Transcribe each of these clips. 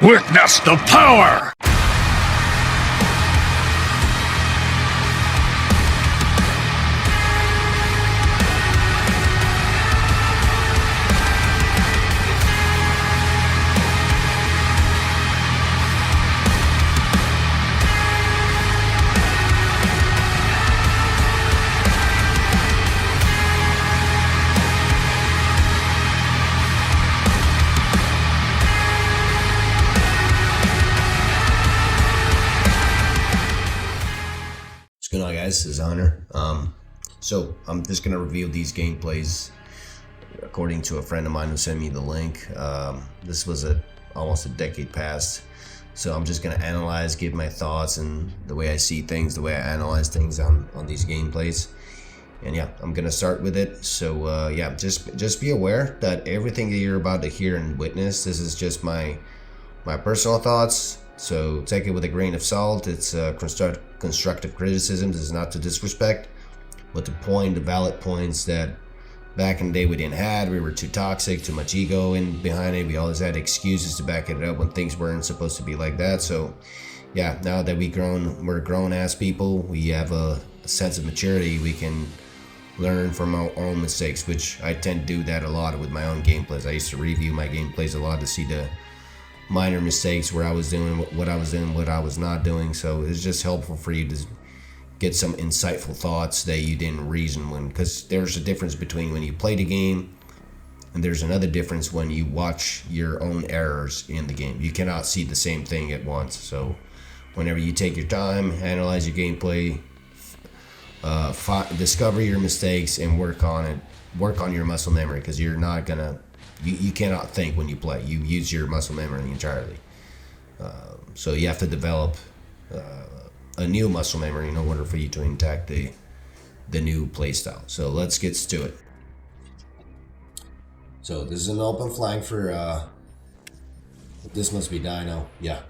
Witness the power! What's going on, guys? This is Honor. So I'm just gonna review these gameplays according to a friend of mine who sent me the link. This was almost a decade past, so I'm just gonna analyze, give my thoughts and the way I see things, the way I analyze things on these gameplays. And yeah, I'm gonna start with it. So yeah, just be aware that everything that you're about to hear and witness, this is just my personal thoughts. So take it with a grain of salt. It's constructive criticism. This is not to disrespect, but to point the valid points that back in the day we didn't have. We were too toxic, too much ego in behind it. We always had excuses to back it up when things weren't supposed to be like that. So yeah, now that we're grown ass people, we have a sense of maturity. We can learn from our own mistakes, which I tend to do that a lot with my own gameplays. I used to review my gameplays a lot to see the minor mistakes, where I was doing what I was doing, what I was not doing. So it's just helpful for you to get some insightful thoughts that you didn't reason when, because there's a difference between when you play the game and there's another difference when you watch your own errors in the game. You cannot see the same thing at once. So whenever you take your time, analyze your gameplay, discover your mistakes and work on your muscle memory, because you're not gonna you cannot think when you play. You use your muscle memory entirely. So you have to develop a new muscle memory in order for you to attack the new playstyle. So let's get to it. So this is an open flank for this must be Dino. Yeah.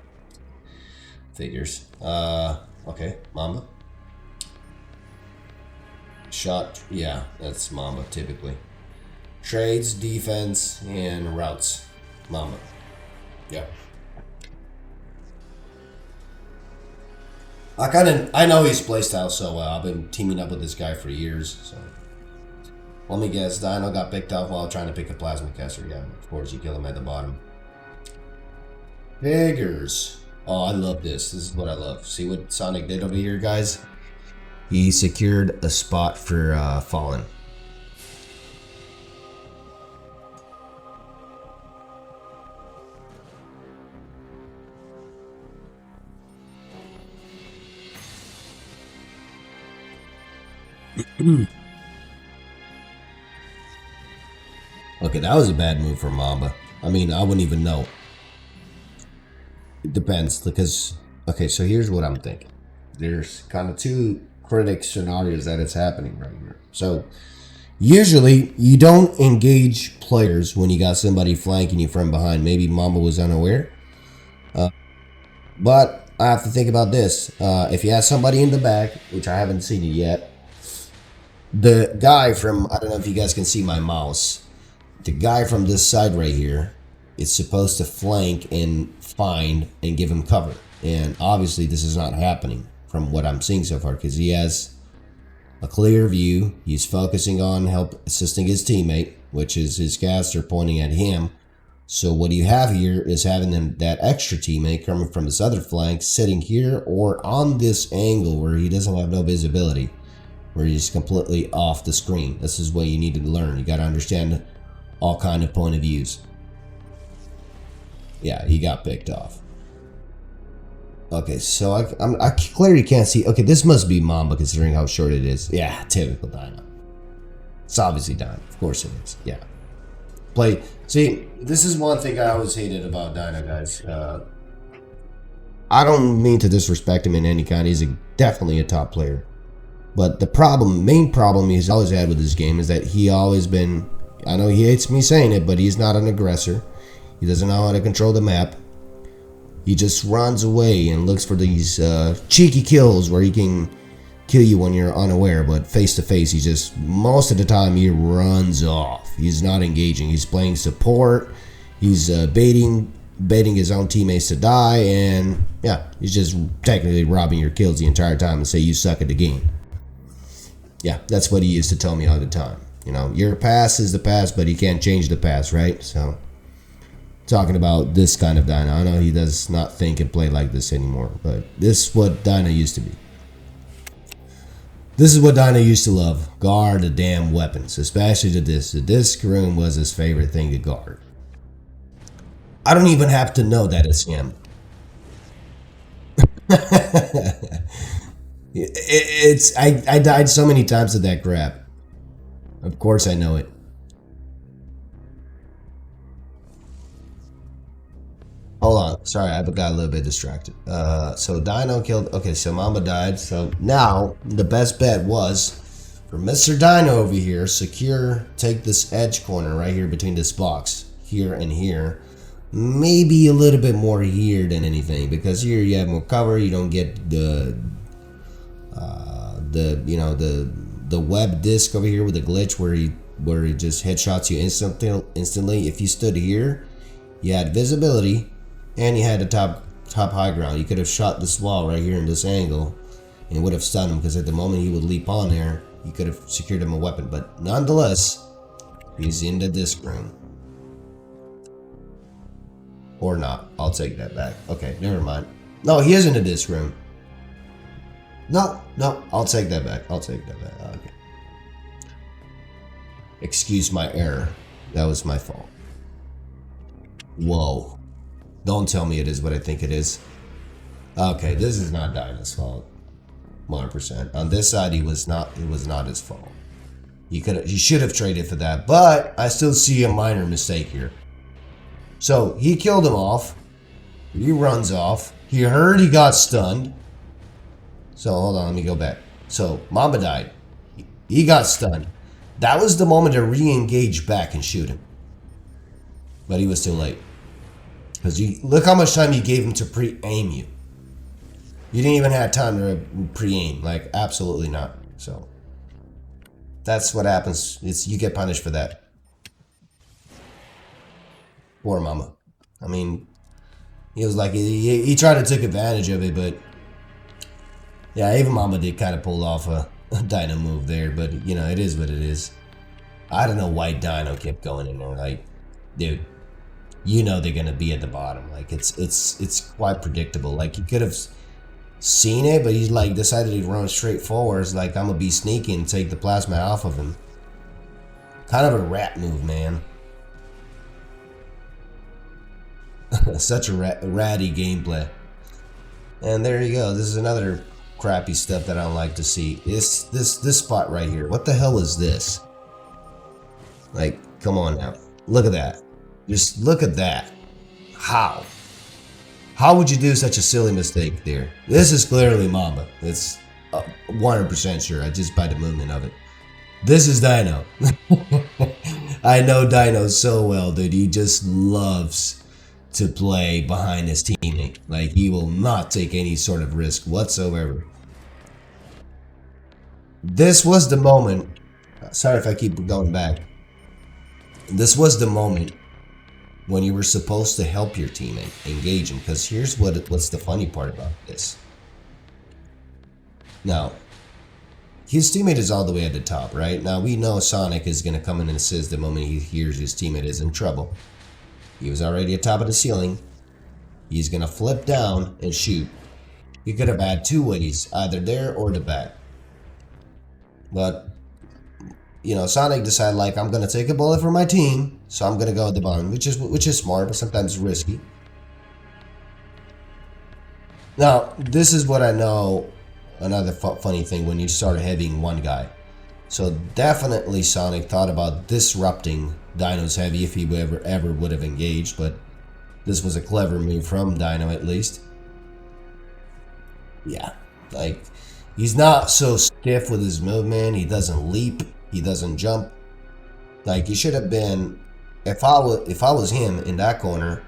Figures. Okay, Mamba. Shot, yeah, that's Mamba typically. Trades, defense, and routes. Mamba. Yep. I know his playstyle so well. I've been teaming up with this guy for years. So let me guess, Dino got picked off while trying to pick a plasma caster. Yeah, of course you kill him at the bottom. Figures. Oh, I love this. This is what I love. See what Sonic did over here, guys? He secured a spot for Fallen. Okay, that was a bad move for Mamba. I mean, I wouldn't even know. It depends, because okay, so here's what I'm thinking. There's kind of two critic scenarios that it's happening right here. So usually you don't engage players when you got somebody flanking you from behind. Maybe Mamba was unaware, but I have to think about this. If you have somebody in the back, which I haven't seen it yet, the guy from, I don't know if you guys can see my mouse, the guy from this side right here is supposed to flank and find and give him cover. And obviously this is not happening from what I'm seeing so far, because he has a clear view. He's focusing on assisting his teammate, which is his caster pointing at him. So what you have here is having that extra teammate coming from this other flank, sitting here or on this angle where he doesn't have no visibility, where he's completely off the screen. This is what you need to learn. You got to understand all kind of point of views. Yeah, he got picked off. Okay, so I clearly can't see. Okay, this must be Mamba considering how short it is. Yeah, typical Dino. It's obviously Dino. Of course it is. Yeah. See, this is one thing I always hated about Dino, guys. I don't mean to disrespect him in any kind. He's definitely a top player. But the main problem he's always had with this game is that he always been, I know he hates me saying it, but he's not an aggressor. He doesn't know how to control the map. He just runs away and looks for these cheeky kills where he can kill you when you're unaware, but face to face, he just, most of the time, he runs off. He's not engaging. He's playing support. He's baiting baiting his own teammates to die, and yeah, he's just technically robbing your kills the entire time and say you suck at the game. Yeah, that's what he used to tell me all the time. You know, your past is the past, but you can't change the past, right? So, talking about this kind of Dino. I know he does not think and play like this anymore, but this is what Dino used to be. This is what Dino used to love. Guard the damn weapons, especially the disc. The disc room was his favorite thing to guard. I don't even have to know that it's him. I died so many times at that crap. Of course I know it. Hold on, sorry, I got a little bit distracted. So Dino killed. Okay, so Mamba died. So now the best bet was for Mr. Dino over here. Secure. Take this edge corner right here between this box here and here. Maybe a little bit more here than anything, because here you have more cover. You don't get the web disc over here with the glitch where he just headshots you instantly. If you stood here, you had visibility and you had the top high ground. You could have shot this wall right here in this angle and it would have stunned him, because at the moment he would leap on there, you could have secured him a weapon. But nonetheless, he's in the disc room. Or not. I'll take that back. Okay, never mind. No, he is in the disc room. No, I'll take that back. Okay. Excuse my error. That was my fault. Whoa. Don't tell me it is what I think it is. Okay, this is not Dino's fault. 100%. On this side, it was not his fault. He should have traded for that, but I still see a minor mistake here. So he killed him off. He runs off. He heard he got stunned. So hold on, let me go back. So Mamba died. He got stunned. That was the moment to re-engage back and shoot him. But he was too late. Because look how much time you gave him to pre-aim you. You didn't even have time to pre-aim. Like, absolutely not. So that's what happens. You get punished for that. Poor Mama. I mean, he was like, he tried to take advantage of it, but yeah, even Mama did kind of pull off a Dino move there, but you know, it is what it is. I don't know why Dino kept going in there. Like, dude, you know they're gonna be at the bottom. Like, it's quite predictable. Like, you could have seen it, but he's like decided to run straight forward. It's like, I'm gonna be sneaky and take the plasma off of him. Kind of a rat move, man. Such a ratty gameplay. And there you go. This is another crappy stuff that I don't like to see. This spot right here. What the hell is this? Like, come on now. Look at that. Just look at that. How? How would you do such a silly mistake there? This is clearly Mamba. It's 100% sure. Just by the movement of it. This is Dino. I know Dino so well, dude. He just loves to play behind his teammate. Like, he will not take any sort of risk whatsoever. This was the moment. Sorry if I keep going back. This was the moment when you were supposed to help your teammate, engage him. Because here's what's the funny part about this. Now, his teammate is all the way at the top, right? Now, we know Sonic is going to come in and assist the moment he hears his teammate is in trouble. He was already at top of the ceiling. He's going to flip down and shoot. He could have had two ways, either there or the back. But, you know, Sonic decided, like, I'm going to take a bullet for my team, so I'm going to go at the bottom, which is smart, but sometimes risky. Now, this is what I know, another funny thing, when you start heavying one guy. So definitely Sonic thought about disrupting Dino's heavy if he ever would have engaged, but this was a clever move from Dino at least. Yeah, like, he's not so stiff with his movement. He doesn't leap. He doesn't jump. Like, he should have been. If I was him in that corner,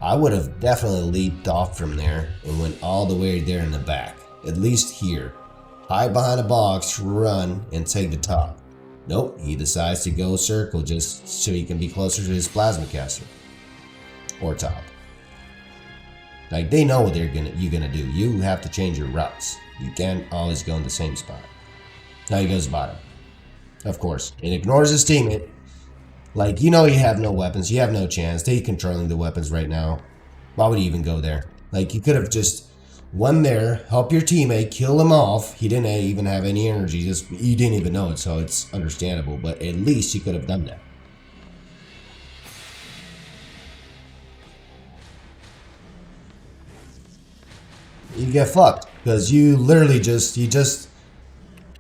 I would have definitely leaped off from there and went all the way there in the back, at least here. Hide behind a box, run, and take the top. Nope, he decides to go circle just so he can be closer to his plasma caster. Or top. Like, they know what you're gonna do. You have to change your routes. You can't always go in the same spot. Now he goes bottom. Of course. And ignores his teammate. Like, you know you have no weapons. You have no chance. They're controlling the weapons right now. Why would he even go there? Like, you could have just went there, help your teammate, kill him off. He didn't even have any energy. You didn't even know it, so it's understandable. But at least you could have done that. You get fucked. Because you literally just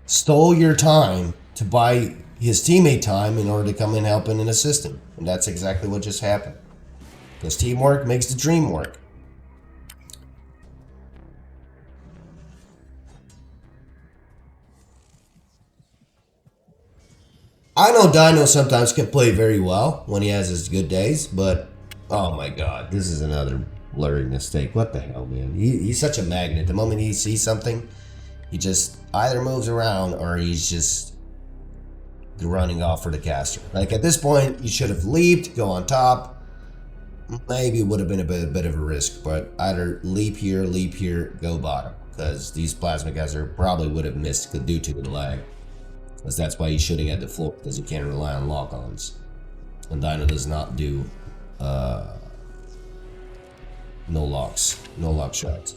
stole your time to buy his teammate time in order to come and help him and assist him. And that's exactly what just happened. Because teamwork makes the dream work. I know Dino sometimes can play very well when he has his good days, but oh my god, this is another blurry mistake. What the hell, man? He's such a magnet. The moment he sees something, he just either moves around or he's just running off for the caster. Like, at this point, you should have leaped, go on top. Maybe it would have been a bit of a risk, but either leap here, go bottom. Because these plasma caster probably would have missed due to the lag. Because that's why he's shooting at the floor, because he can't rely on lock-ons. And Dino does not do no lock shots.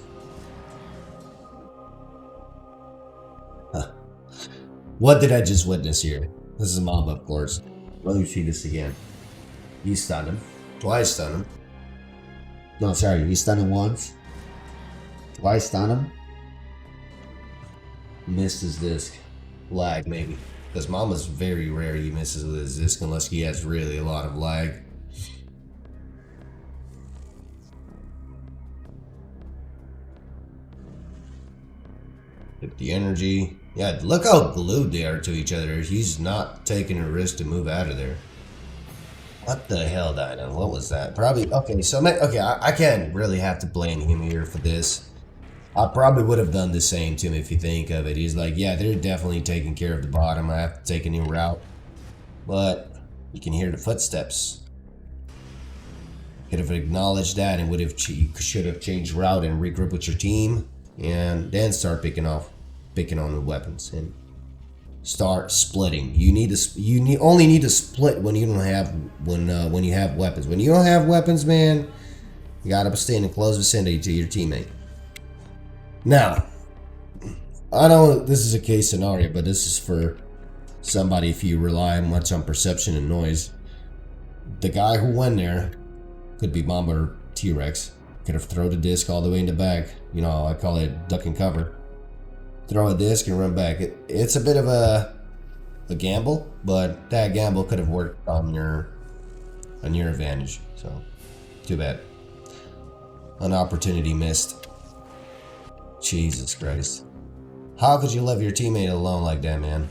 Huh. What did I just witness here? This is Mamba, of course. Let me see this again. You stunned him. Twice stunned him. No, sorry, you stunned him once. Twice stunned him. Missed his disc. Lag, maybe. Because Mamba's very rare he misses with his disc unless he has really a lot of lag. Get the energy. Yeah, look how glued they are to each other. He's not taking a risk to move out of there. What the hell, Dino? What was that? Probably, okay, so, okay, I can't really have to blame him here for this. I probably would have done the same to him if you think of it. He's like, yeah, they're definitely taking care of the bottom. I have to take a new route. But you can hear the footsteps. Could have acknowledged that and should have changed route and regroup with your team. And then start picking on the weapons and start splitting. You only need to split when you don't have when you have weapons. When you don't have weapons, man, you gotta stay in a close vicinity to your teammate. Now, I know this is a case scenario, but this is for somebody if you rely much on perception and noise. The guy who went there could be Mamba or T-Rex. Could have thrown the disc all the way in the back. You know, I call it duck and cover. Throw a disc and run back. It's a bit of a gamble, but that gamble could have worked on your advantage. So, too bad. An opportunity missed. Jesus Christ. How could you leave your teammate alone like that, man?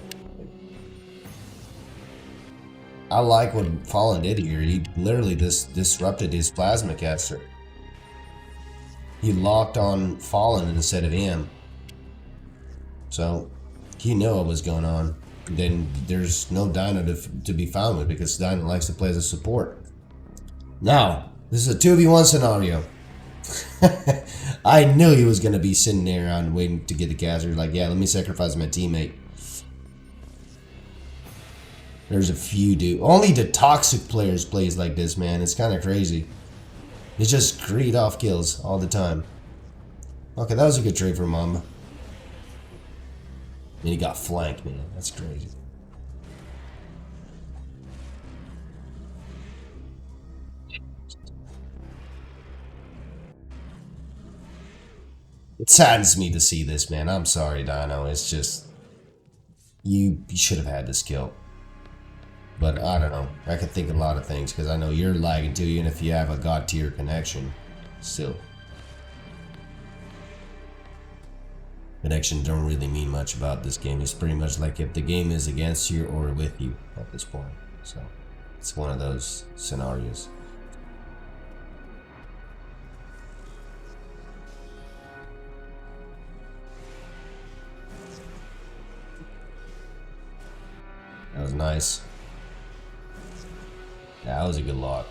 I like what Fallen did here. He literally disrupted his plasma caster. He locked on Fallen instead of him. So, he knew what was going on. Then there's no Dino to be found with because Dino likes to play as a support. Now, this is a 2v1 scenario. I knew he was going to be sitting there around waiting to get the caster. Like, yeah, let me sacrifice my teammate. There's a few dude. Only the toxic players plays like this, man. It's kind of crazy. They just greed off kills all the time. Okay, that was a good trade for Mamba. And he got flanked, man. That's crazy. It saddens me to see this, man. I'm sorry, Dino. It's just... You should have had this kill. But I don't know. I could think of a lot of things because I know you're lagging too, even if you have a god tier connection. Still. Connection don't really mean much about this game. It's pretty much like if the game is against you or with you at this point. So, it's one of those scenarios. That was nice. That was a good lock.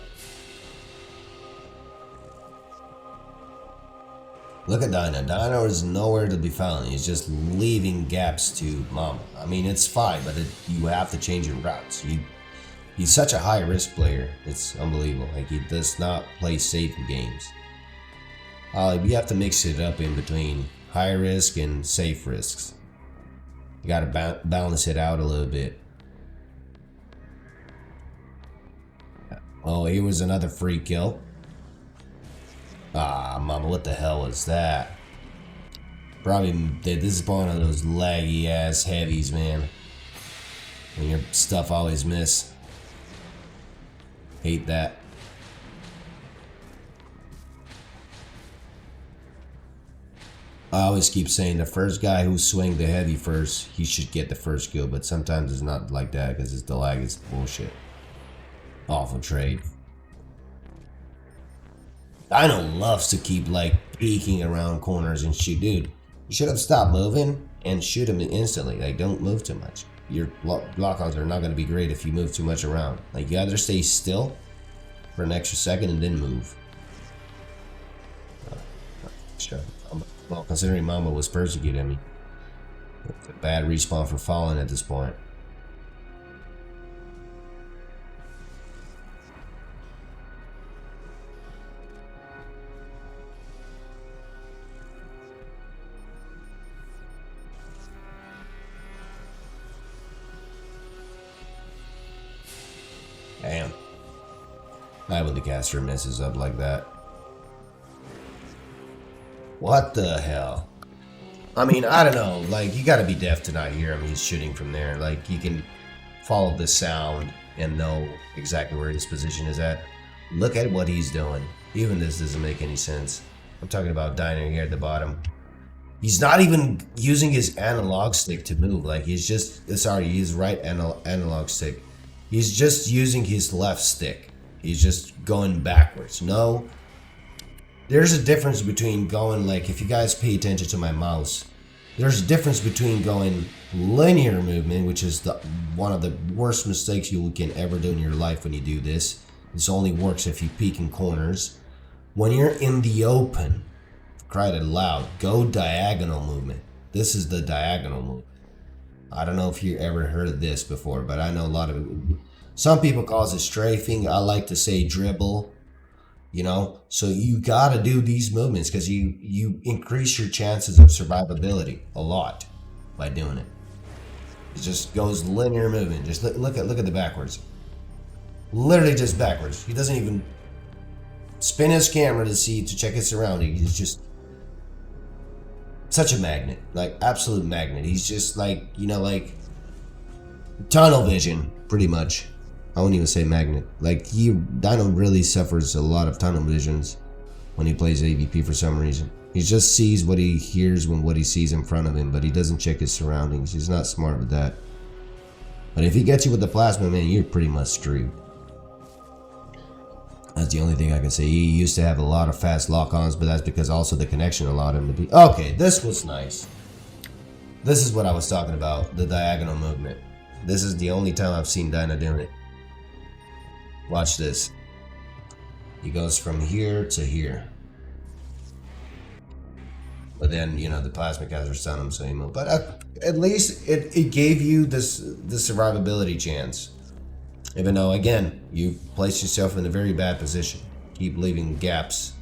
Look at Dino. Dino is nowhere to be found. He's just leaving gaps to Mama. I mean, it's fine, but you have to change your routes. He's such a high-risk player. It's unbelievable. Like, he does not play safe games. You have to mix it up in between high risk and safe risks. You gotta balance it out a little bit. Oh, here was another free kill. Ah, Mama, what the hell was that? Probably, this is one of those laggy ass heavies, man. When your stuff always miss. Hate that. I always keep saying the first guy who swing the heavy first, he should get the first kill, but sometimes it's not like that because the lag is bullshit. Awful trade. Dino loves to keep like peeking around corners and shoot. Dude, you should have stopped moving and shoot him instantly. Like, don't move too much. Your lock-ons are not going to be great if you move too much around. Like, you either stay still for an extra second and then move. Sure. Well, considering Mama was persecuting me. It's a bad respawn for falling at this point. Damn. I when the caster messes up like that. What the hell? I mean, I don't know. Like, you gotta be deaf to not hear him. He's shooting from there. Like, you can follow the sound and know exactly where his position is at. Look at what he's doing. Even this doesn't make any sense. I'm talking about Dino here at the bottom. He's not even using his analog stick to move. Like, he's just... Sorry, his right analog stick. He's just using his left stick. He's just going backwards. No. There's a difference between going, like, if you guys pay attention to my mouse, there's a difference between going linear movement, which is one of the worst mistakes you can ever do in your life when you do this. This only works if you peek in corners. When you're in the open, cry it loud, go diagonal movement. This is the diagonal movement. I don't know if you ever heard of this before, but I know a lot of it. Some people call it strafing. I like to say dribble. You know, so you gotta do these movements because you increase your chances of survivability a lot by doing it. It just goes linear movement. Just look at the backwards. Literally just backwards. He doesn't even spin his camera to check his surroundings. He's just such a magnet, like absolute magnet. He's just like, you know, like tunnel vision, pretty much. I wouldn't even say magnet. Like, Dino really suffers a lot of tunnel visions when he plays AVP for some reason. He just sees what he hears when what he sees in front of him, but he doesn't check his surroundings. He's not smart with that. But if he gets you with the plasma, man, you're pretty much screwed. That's the only thing I can say. He used to have a lot of fast lock-ons, but that's because also the connection allowed him to be... Okay, this was nice. This is what I was talking about, the diagonal movement. This is the only time I've seen Dino doing it. Watch this. He goes from here to here. But then, you know, the plasma caster stun him, so he moved. But at least it gave you this survivability chance. Even though, again, you placed yourself in a very bad position. Keep leaving gaps.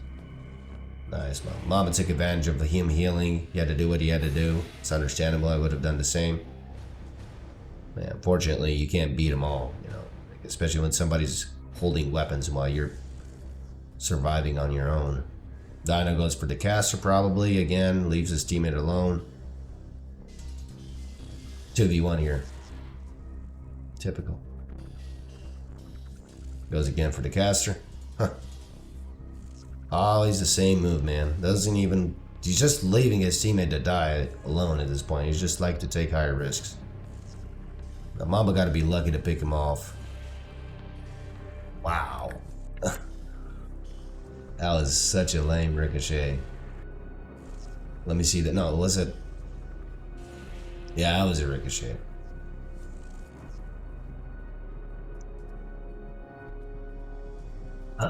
Nice, Mom. Mama took advantage of him healing. He had to do what he had to do. It's understandable. I would have done the same. Man, unfortunately, you can't beat them all, you know. Especially when somebody's holding weapons while you're surviving on your own. Dino goes for the caster probably. Again, leaves his teammate alone. 2v1 here. Typical. Goes again for the caster. Huh. Always the same move, man. Doesn't even... He's just leaving his teammate to die alone at this point. He's just like to take higher risks. Now, Mamba got to be lucky to pick him off. Wow. That was such a lame ricochet. Let me see that. No, was it? Yeah, that was a ricochet.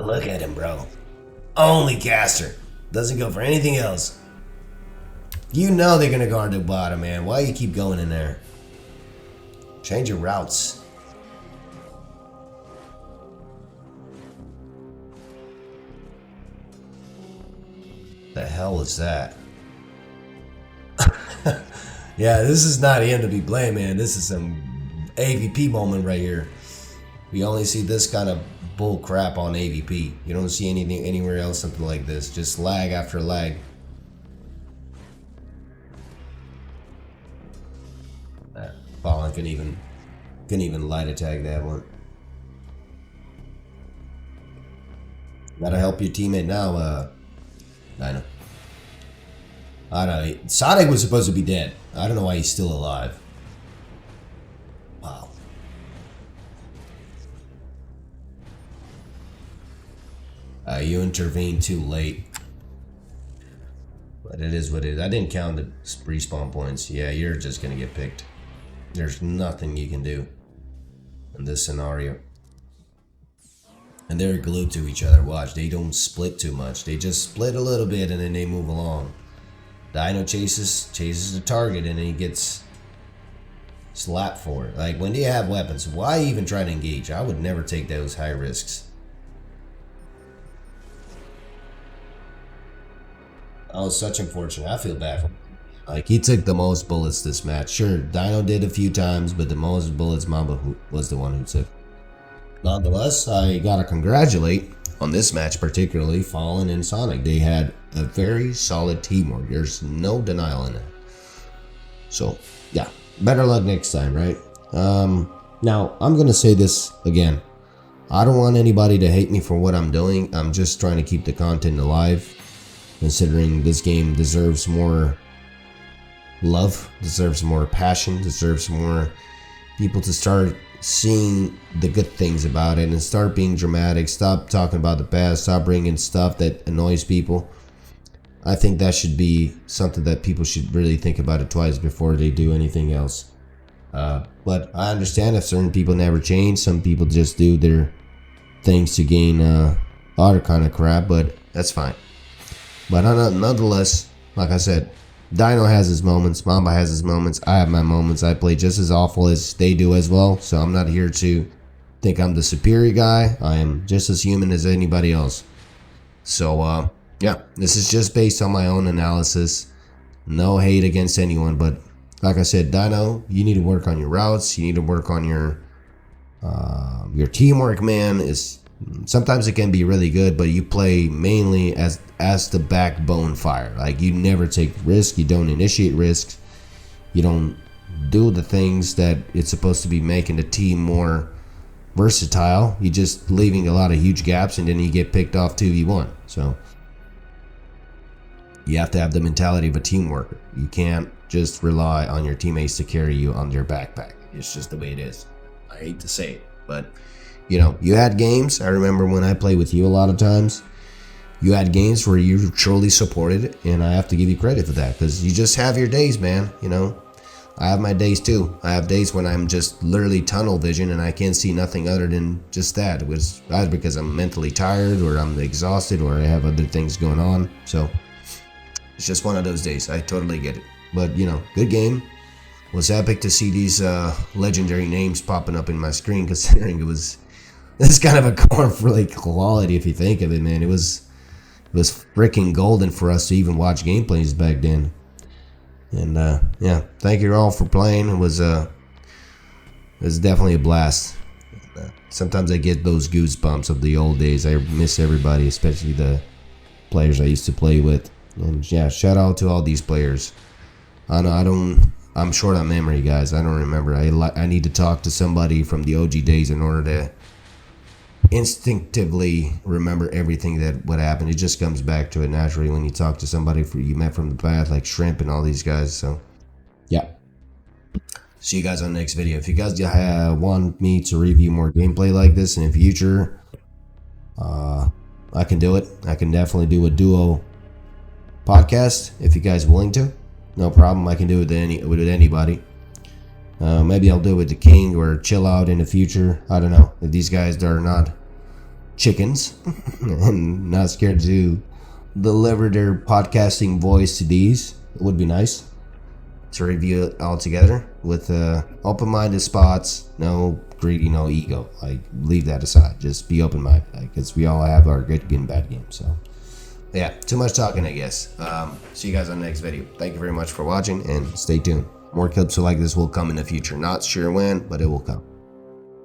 Look at him, bro. Only caster. Doesn't go for anything else. You know they're gonna guard the bottom, man. Why you keep going in there? Change your routes. The hell is that? Yeah, this is not him to be blamed, man. This is some AVP moment right here. We only see this kind of bull crap on AVP. You don't see anything anywhere else, something like this. Just lag after lag. Fallen couldn't even light attack that one. Gotta help your teammate now, Dino. I don't know. Sonic was supposed to be dead. I don't know why he's still alive. Wow. You intervened too late. But it is what it is. I didn't count the respawn points. Yeah, you're just gonna get picked. There's nothing you can do in this scenario. And they're glued to each other. Watch, they don't split too much. They just split a little bit and then they move along. Dino chases the target and then he gets slapped for it. Like, when do you have weapons? Why even try to engage? I would never take those high risks. Oh, such unfortunate. I feel bad for him. Like, he took the most bullets this match. Sure, Dino did a few times, but the most bullets Mamba was the one who took. Nonetheless, I gotta congratulate on this match, particularly Fallen and Sonic. They had a very solid teamwork. There's no denial in it. So, yeah, better luck next time, right? Now, I'm gonna say this again. I don't want anybody to hate me for what I'm doing. I'm just trying to keep the content alive, considering this game deserves more love, deserves more passion, deserves more people to start seeing the good things about it and start being dramatic. Stop talking about the past, stop bringing stuff that annoys people. I think that should be something that people should really think about it twice before they do anything else. But I understand if certain people never change. Some people just do their things to gain other kind of crap, but that's fine. But nonetheless, like I said, Dino has his moments, Mamba has his moments, I have my moments. I play just as awful as they do as well, so I'm not here to think I'm the superior guy. I am just as human as anybody else. So, yeah, this is just based on my own analysis. No hate against anyone, but like I said, Dino, you need to work on your routes, you need to work on your teamwork, man. Sometimes it can be really good, but you play mainly as the backbone fire. Like, you never take risks, you don't initiate risks, you don't do the things that it's supposed to be making the team more versatile. You just leaving a lot of huge gaps and then you get picked off 2v1. So you have to have the mentality of a team worker. You can't just rely on your teammates to carry you on their backpack. It's just the way it is. I hate to say it, but you know, you had games. I remember when I played with you a lot of times, you had games where you truly supported it, and I have to give you credit for that, because you just have your days, man. You know, I have my days too. I have days when I'm just literally tunnel vision and I can't see nothing other than just that. It was either because I'm mentally tired or I'm exhausted or I have other things going on. So it's just one of those days. I totally get it. But, you know, good game. It was epic to see these legendary names popping up in my screen, considering it's kind of a cornflake quality if you think of it, man. It was freaking golden for us to even watch gameplays back then. And yeah, thank you all for playing. It was definitely a blast. Sometimes I get those goosebumps of the old days. I miss everybody, especially the players I used to play with. And yeah, shout out to all these players. I'm short on memory, guys. I don't remember. I need to talk to somebody from the OG days in order to instinctively remember everything that what happened. It just comes back to it naturally when you talk to somebody you met from the past, like Shrimp and all these guys. So yeah, see you guys on the next video. If you guys want me to review more gameplay like this in the future, I can do it. I can definitely do a duo podcast if you guys are willing to. No problem. I can do it with anybody. Maybe I'll do it with the King or Chill Out in the future. I don't know. If these guys are not chickens and not scared to deliver their podcasting voice to these, it would be nice to review it all together with open-minded spots, no greedy, no ego. Like, leave that aside. Just be open-minded, because we all have our good and bad games. So, yeah, too much talking, I guess. See you guys on the next video. Thank you very much for watching, and stay tuned. More clips like this will come in the future. Not sure when, but it will come.